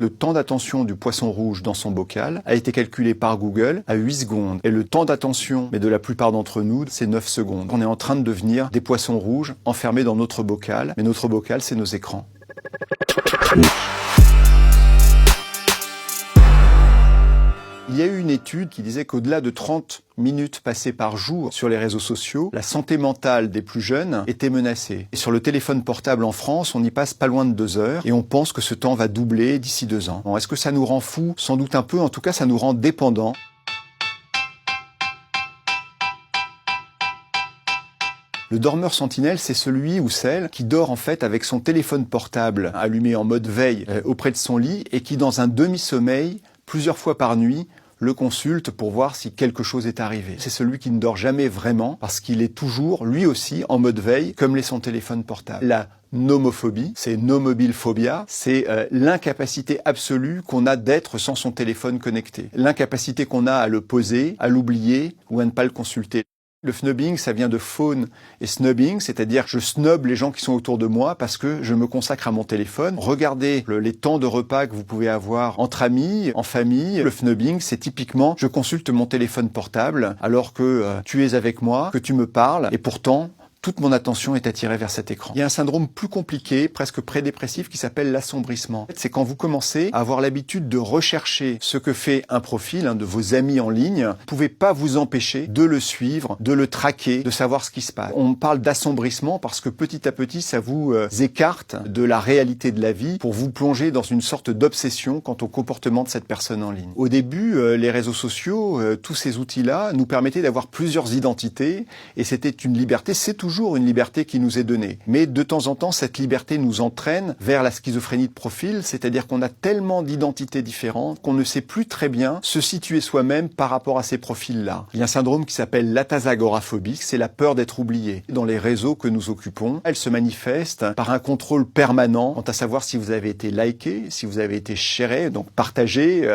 Le temps d'attention du poisson rouge dans son bocal a été calculé par Google à 8 secondes. Et le temps d'attention, mais de la plupart d'entre nous, c'est 9 secondes. On est en train de devenir des poissons rouges enfermés dans notre bocal. Mais notre bocal, c'est nos écrans. Il y a eu une étude qui disait qu'au-delà de 30 minutes passées par jour sur les réseaux sociaux, la santé mentale des plus jeunes était menacée. Et sur le téléphone portable en France, on y passe pas loin de 2 heures et on pense que ce temps va doubler d'ici 2 ans. Bon, est-ce que ça nous rend fous? Sans doute un peu, en tout cas ça nous rend dépendants. Le dormeur sentinelle, c'est celui ou celle qui dort en fait avec son téléphone portable allumé en mode veille auprès de son lit et qui dans un demi-sommeil, plusieurs fois par nuit, le consulte pour voir si quelque chose est arrivé. C'est celui qui ne dort jamais vraiment parce qu'il est toujours, lui aussi, en mode veille, comme l'est son téléphone portable. La nomophobie, c'est nomobilephobia, c'est l'incapacité absolue qu'on a d'être sans son téléphone connecté. L'incapacité qu'on a à le poser, à l'oublier ou à ne pas le consulter. Le snubbing, ça vient de phone et snubbing, c'est-à-dire je snub les gens qui sont autour de moi parce que je me consacre à mon téléphone. Regardez les temps de repas que vous pouvez avoir entre amis, en famille. Le snubbing, c'est typiquement je consulte mon téléphone portable alors que tu es avec moi, que tu me parles et pourtant toute mon attention est attirée vers cet écran. Il y a un syndrome plus compliqué, presque prédépressif, qui s'appelle l'assombrissement. C'est quand vous commencez à avoir l'habitude de rechercher ce que fait un profil, de vos amis en ligne. Vous ne pouvez pas vous empêcher de le suivre, de le traquer, de savoir ce qui se passe. On parle d'assombrissement parce que petit à petit, ça vous écarte de la réalité de la vie pour vous plonger dans une sorte d'obsession quant au comportement de cette personne en ligne. Au début, les réseaux sociaux, tous ces outils-là, nous permettaient d'avoir plusieurs identités et c'était une liberté, c'est toujours une liberté qui nous est donnée. Mais de temps en temps, cette liberté nous entraîne vers la schizophrénie de profil, c'est-à-dire qu'on a tellement d'identités différentes qu'on ne sait plus très bien se situer soi-même par rapport à ces profils-là. Il y a un syndrome qui s'appelle l'atasagoraphobie, c'est la peur d'être oublié. Dans les réseaux que nous occupons, elle se manifeste par un contrôle permanent quant à savoir si vous avez été liké, si vous avez été sharé, donc partagé,